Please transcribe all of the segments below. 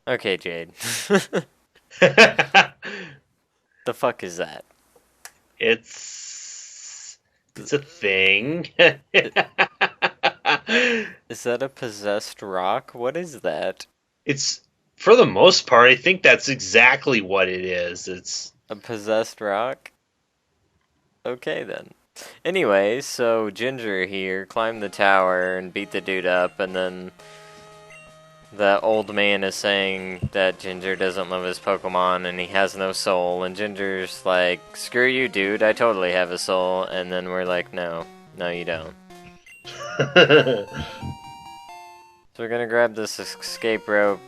Okay, Jade. The fuck is that? It's a thing. Is that a possessed rock? What is that? It's for the most part, I think that's exactly what it is. It's A possessed rock? Okay then. Anyway, so Ginger here climbed the tower and beat the dude up, and then the old man is saying that Ginger doesn't love his Pokemon and he has no soul, and Ginger's like, screw you, dude, I totally have a soul, and then we're like, no, you don't. So we're gonna grab this escape rope,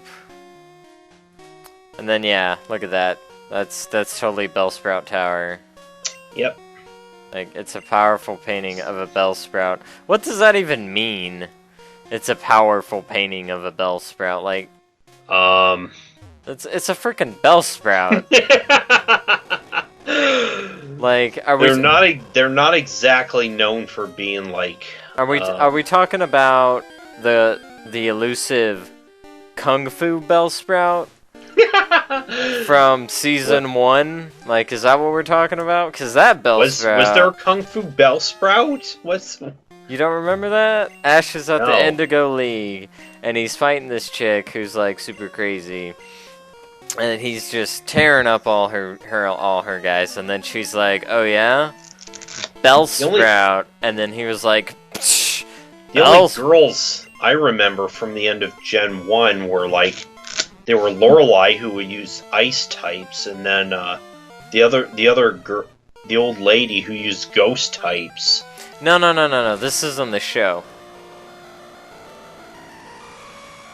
and then yeah, look at that. That's totally Bellsprout Tower. Yep. Like, it's a powerful painting of a Bellsprout. What does that even mean? It's a powerful painting of a Bellsprout. Like, it's a freaking Bellsprout. Like, are we? They're not exactly known for being like. Are we talking about the elusive Kung Fu Bellsprout from season 1? Like, is that what we're talking about? Because that Bellsprout was there a Kung Fu Bellsprout? What's You don't remember that? Ash is at No. the Indigo League, and he's fighting this chick who's like super crazy, and he's just tearing up all her guys, and then she's like, "Oh yeah, Bellsprout," and then he was like, "Psh, the only girls I remember from the end of Gen 1 were like they were Lorelei, who would use ice types, and then the old lady who used ghost types. No. This is on the show.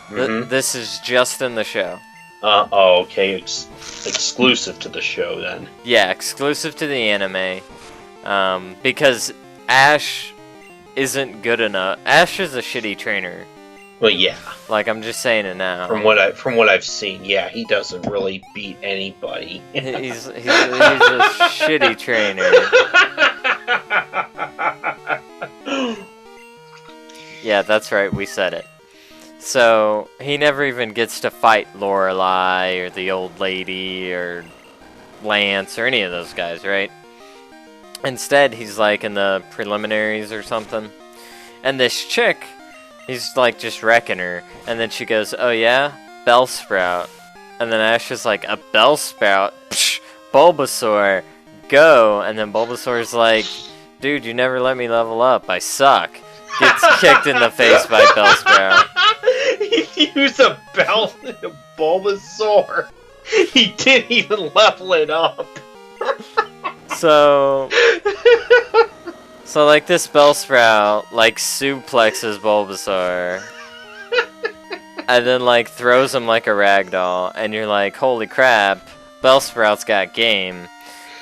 Mhm. This is just in the show. Oh, okay. It's exclusive to the show then. Yeah, exclusive to the anime. Because Ash isn't good enough. Ash is a shitty trainer. Well, yeah. Like, I'm just saying it now. From what I've seen, yeah, he doesn't really beat anybody. He's a shitty trainer. Yeah, that's right, we said it. So, he never even gets to fight Lorelei, or the old lady, or Lance, or any of those guys, right? Instead, he's like in the preliminaries or something. And this chick, he's like just wrecking her. And then she goes, "Oh yeah? Bellsprout." And then Ash is like, "A Bellsprout? Psh, Bulbasaur, go!" And then Bulbasaur's like, "Dude, you never let me level up. I suck." Gets kicked in the face by Bellsprout. He used a Bulbasaur. He didn't even level it up. So like this Bellsprout like suplexes Bulbasaur, and then like throws him like a ragdoll, and you're like, holy crap, Bellsprout's got game.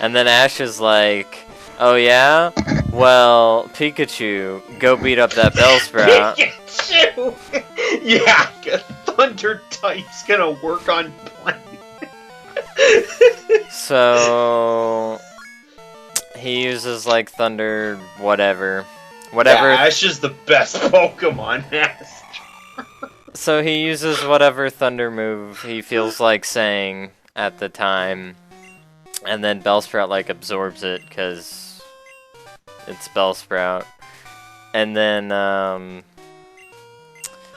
And then Ash is like, "Oh yeah? Well, Pikachu, go beat up that Bellsprout." Pikachu! Yeah, Thunder type's gonna work on Planet. So he uses like Thunder, whatever. Yeah, Ash is the best Pokemon master. So he uses whatever Thunder move he feels like saying at the time, and then Bellsprout like absorbs it because it's Bellsprout. And then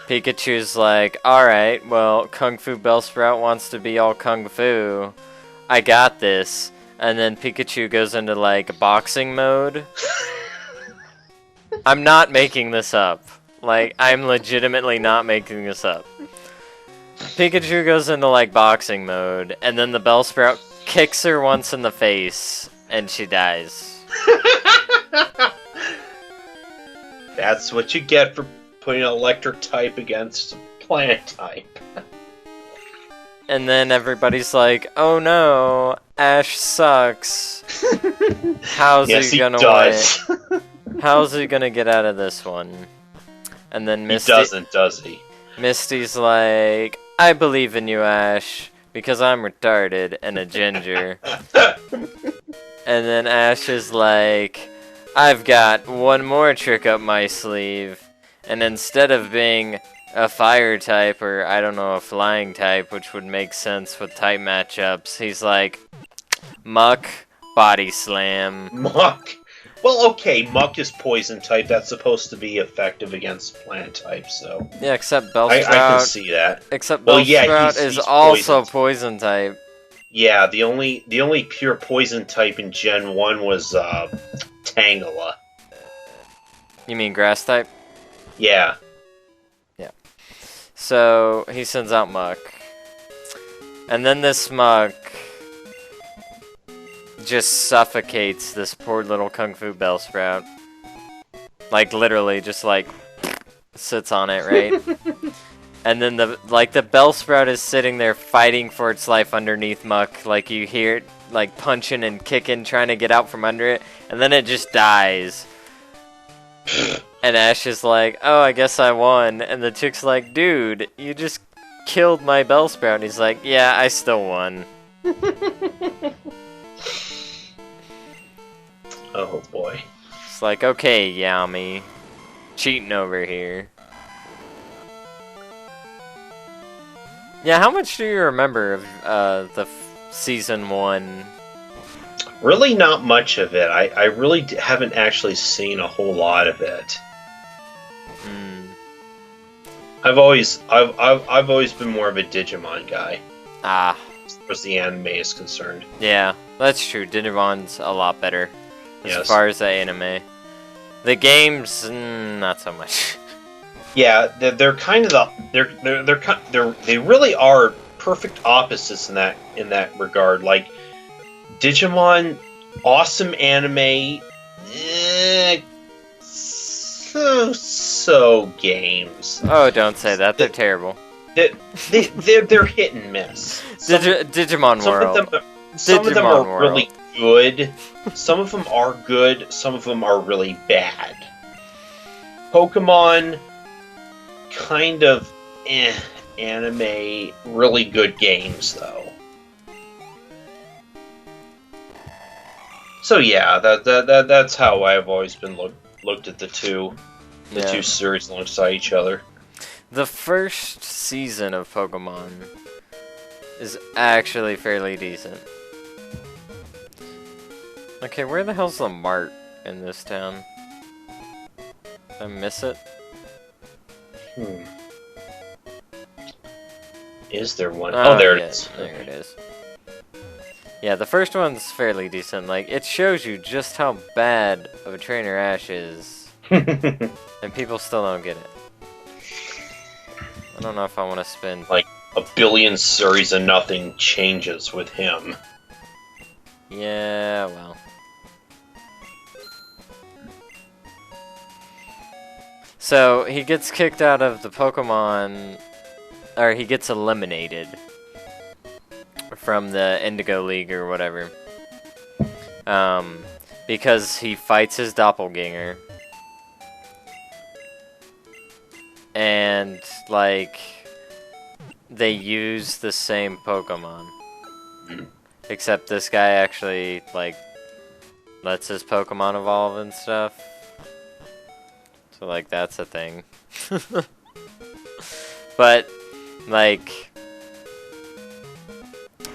Pikachu's like, "Alright, well, Kung Fu Bellsprout wants to be all Kung Fu. I got this." And then Pikachu goes into like boxing mode. I'm not making this up. Like, I'm legitimately not making this up. Pikachu goes into like boxing mode, and then the Bellsprout kicks her once in the face, and she dies. That's what you get for putting an electric type against planet type. And then everybody's like, "Oh no, Ash sucks. How's he gonna win? How's he gonna get out of this one?" And then Misty... He doesn't, does he? Misty's like, "I believe in you, Ash, because I'm retarded and a ginger." And then Ash is like, "I've got one more trick up my sleeve. And instead of being a fire type, or I don't know, a flying type, which would make sense with type matchups. He's like, Muck, Body Slam. Muck. Well, okay, Muck is poison type. That's supposed to be effective against plant type, so... Yeah, except Bellsprout. I can see that. Except Bellsprout is also poison type. Yeah, the only pure poison type in Gen 1 was Tangela. You mean grass type? Yeah. Yeah. So, he sends out Muck. And then this Muck just suffocates this poor little Kung Fu Bellsprout. Like, literally, just like, sits on it, right? And then the Bellsprout is sitting there fighting for its life underneath Muck. Like, you hear it, like, punching and kicking, trying to get out from under it. And then it just dies. And Ash is like, oh, I guess I won. And the chick's like, dude, you just killed my Bellsprout. And he's like, yeah, I still won. Oh, boy. It's like, okay, Yami. Cheating over here. Yeah, how much do you remember of the Season 1? Really not much of it. I really haven't actually seen a whole lot of it. I've always been more of a Digimon guy. Ah. As far as the anime is concerned. Yeah, that's true. Digimon's a lot better. As far as the anime. The games, not so much. Yeah, they're kind of they really are perfect opposites in that regard. Like Digimon, awesome anime, so games. Oh, don't say that. They're terrible. They're hit and miss. Digimon World. Some of them are really good. Some of them are good. Some of them are really bad. Pokemon, kind of anime, really good games though. So yeah, that's how I've always been looked at the two series alongside each other. The first season of Pokemon is actually fairly decent. Okay, where the hell's the mart in this town? Did I miss it? Is there one? Oh, there it is. There it is. Yeah, the first one's fairly decent. Like, it shows you just how bad of a trainer Ash is. And people still don't get it. I don't know if I want to spend... Like, a billion series and nothing changes with him. Yeah, well... So, he gets kicked out of the Pokemon, or he gets eliminated from the Indigo League or whatever. Because he fights his doppelganger. And, like, they use the same Pokemon. Except this guy actually, like, lets his Pokemon evolve and stuff. So, like, that's a thing. But, like,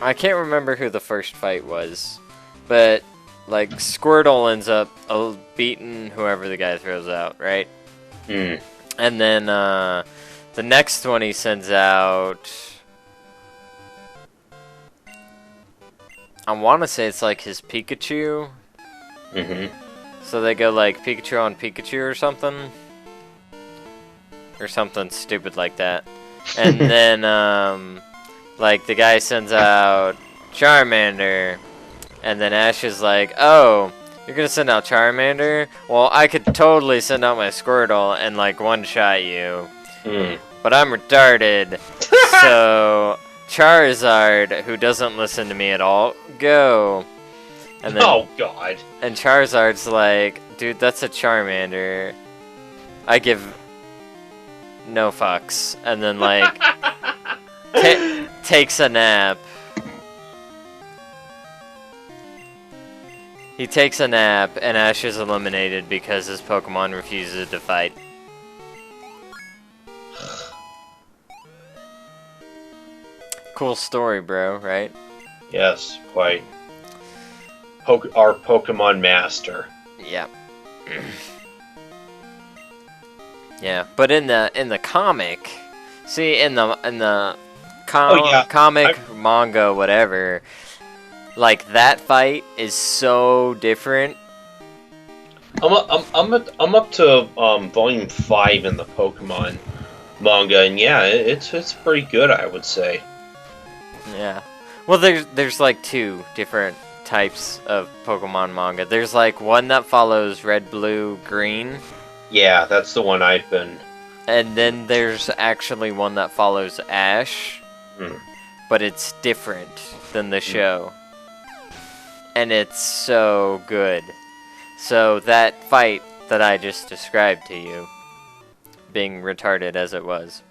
I can't remember who the first fight was. But, like, Squirtle ends up beating whoever the guy throws out, right? And then, the next one he sends out... I want to say it's, like, his Pikachu. So they go like Pikachu on Pikachu or something. Or something stupid like that. And then, like, the guy sends out Charmander. And then Ash is like, oh, you're gonna send out Charmander? Well, I could totally send out my Squirtle and, like, one-shot you. But I'm retarded. So, Charizard, who doesn't listen to me at all, go. And then, oh, God. And Charizard's like, dude, that's a Charmander. I give no fucks. And then, like, takes a nap. He takes a nap, and Ash is eliminated because his Pokemon refuses to fight. Cool story, bro, right? Yes, quite. Our Pokemon master. Yeah. Yeah, but in the comic, see in the comic, manga, whatever, like that fight is so different. I'm up to volume 5 in the Pokemon manga, and yeah, it's pretty good, I would say. Yeah. Well, there's like 2 different types of Pokemon manga. There's like one that follows red, blue, green. Yeah, that's the one I've been. And then there's actually one that follows Ash, but it's different than the show. And it's so good. So that fight that I just described to you, being retarded as it was,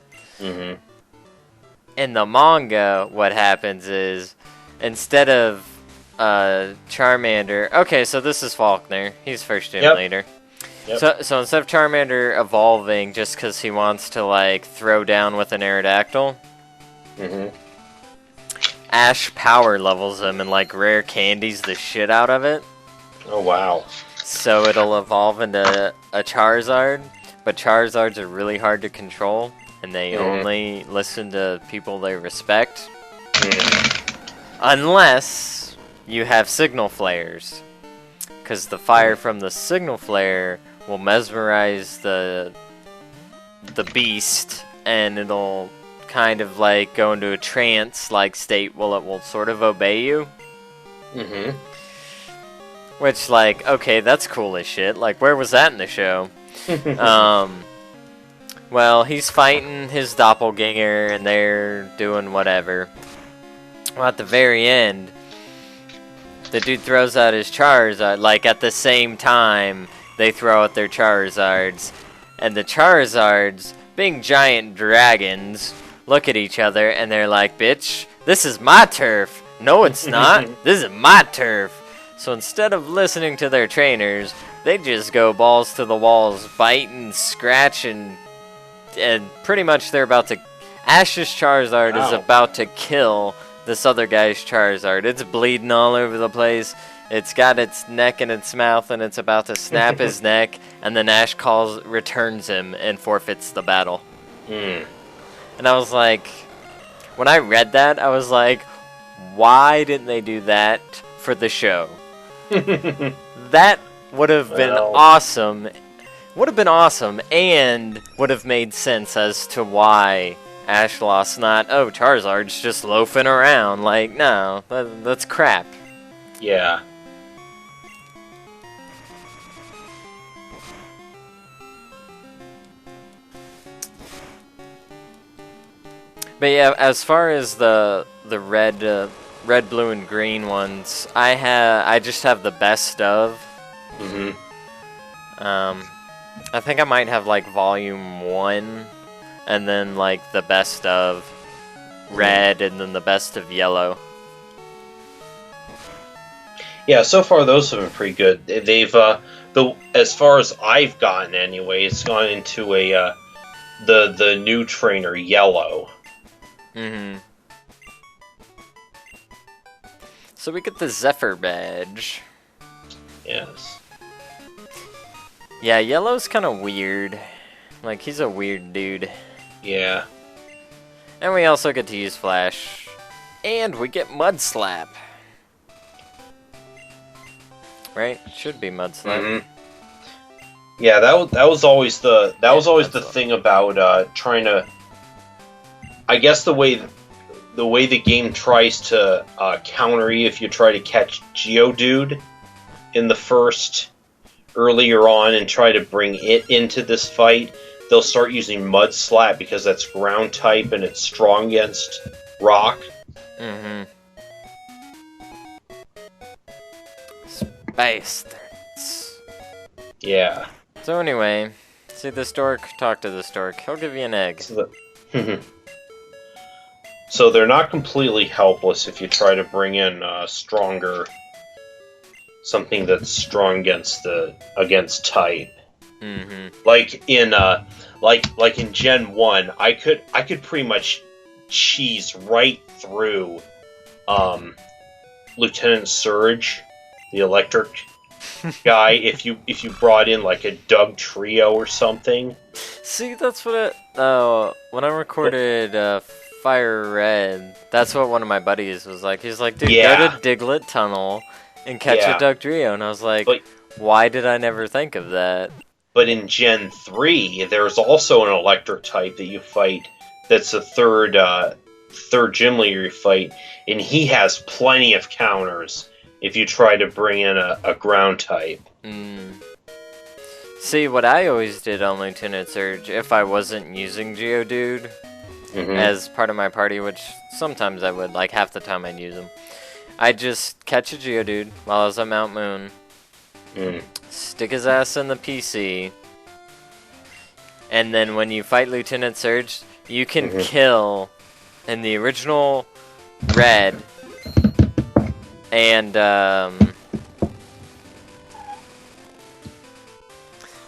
in the manga, what happens is, instead of Charmander... Okay, so this is Falkner. He's first gym leader. Yep. So instead of Charmander evolving just because he wants to, like, throw down with an Aerodactyl, Ash power levels him and, like, rare candies the shit out of it. Oh, wow. So it'll evolve into a Charizard, but Charizards are really hard to control, and they only listen to people they respect. Unless you have Signal Flares. Because the fire from the Signal Flare will mesmerize the beast, and it'll kind of like go into a trance-like state while it will sort of obey you. Which, like, okay, that's cool as shit. Like, where was that in the show? Well, he's fighting his doppelganger, and they're doing whatever. Well, at the very end, the dude throws out his Charizard, like, at the same time they throw out their Charizards. And the Charizards, being giant dragons, look at each other, and they're like, bitch, this is my turf. No, it's not. This is my turf. So instead of listening to their trainers, they just go balls to the walls, biting, scratching, and pretty much they're about to... Ash's Charizard is about to kill this other guy's Charizard. It's bleeding all over the place. It's got its neck in its mouth, and it's about to snap his neck, and then Ash returns him and forfeits the battle. And I was like... When I read that, I was like, why didn't they do that for the show? That would have been awesome. Would have been awesome, and would have made sense as to why Ash lost. Not, oh, Charizard's just loafing around. Like, no, that's crap. Yeah. But yeah, as far as the red, blue, and green ones, I just have the best of. I think I might have like volume 1, and then like the best of red, and then the best of yellow. Yeah, so far those have been pretty good. They've as far as I've gotten anyway, it's gone into the new trainer Yellow. So we get the Zephyr badge. Yes. Yeah, Yellow's kind of weird. Like, he's a weird dude. Yeah. And we also get to use Flash. And we get Mud Slap. Right? Should be Mud Slap. Yeah, that was always the thing about trying to... I guess the way the game tries to counter you if you try to catch Geodude in the first... earlier on and try to bring it into this fight, they'll start using Mud Slap because that's ground type and it's strong against rock. Bastards. Yeah. So anyway, see the stork, talk to the stork. He'll give you an egg. So they're not completely helpless if you try to bring in stronger... something that's strong against type. Like in Gen 1, I could pretty much cheese right through Lieutenant Surge, the electric guy, if you brought in like a Doug Trio or something. See, that's what when I recorded Fire Red, that's what one of my buddies was like. He's like, dude, Yeah. go to Diglett Tunnel and catch Yeah. a Doug Trio. And I was like, But- why did I never think of that? But in Gen 3, there's also an electric type that you fight that's the third gym leader you fight, and he has plenty of counters if you try to bring in a ground type. See, what I always did on Lieutenant Surge, if I wasn't using Geodude as part of my party, which sometimes I would, like half the time I'd use him, I'd just catch a Geodude while I was at Mount Moon, stick his ass in the PC, and then when you fight Lieutenant Surge, you can kill in the original Red and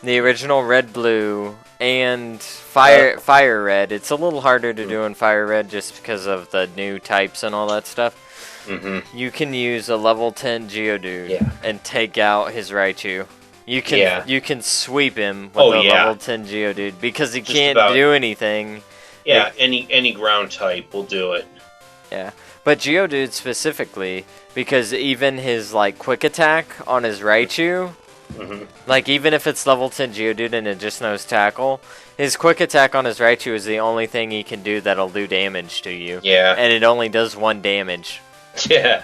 the original Red Blue and Fire Red. It's a little harder to do in Fire Red just because of the new types and all that stuff. You can use a level 10 Geodude and take out his Raichu. You can sweep him with a level 10 Geodude because he can't do anything. Yeah, any ground type will do it. Yeah, but Geodude specifically, because even his like quick attack on his Raichu, like even if it's level 10 Geodude and it just knows Tackle, his quick attack on his Raichu is the only thing he can do that'll do damage to you. Yeah. And it only does 1 damage. Yeah.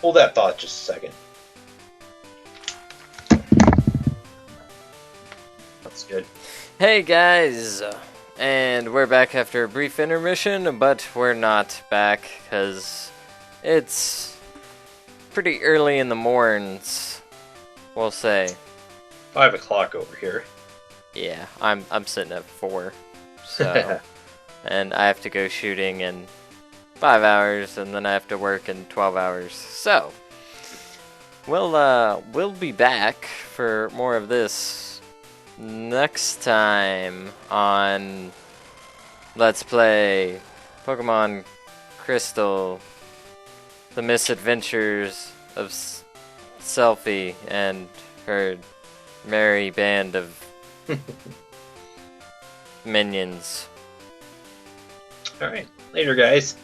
Hold that thought just a second. That's good. Hey guys! And we're back after a brief intermission, but we're not back because it's pretty early in the morns, we'll say. 5 o'clock over here. Yeah, I'm sitting at 4, so and I have to go shooting in 5 hours, and then I have to work in 12 hours. So we'll be back for more of this next time on Let's Play Pokemon Crystal, The Misadventures of Selphie and her merry band of minions. Alright, later guys.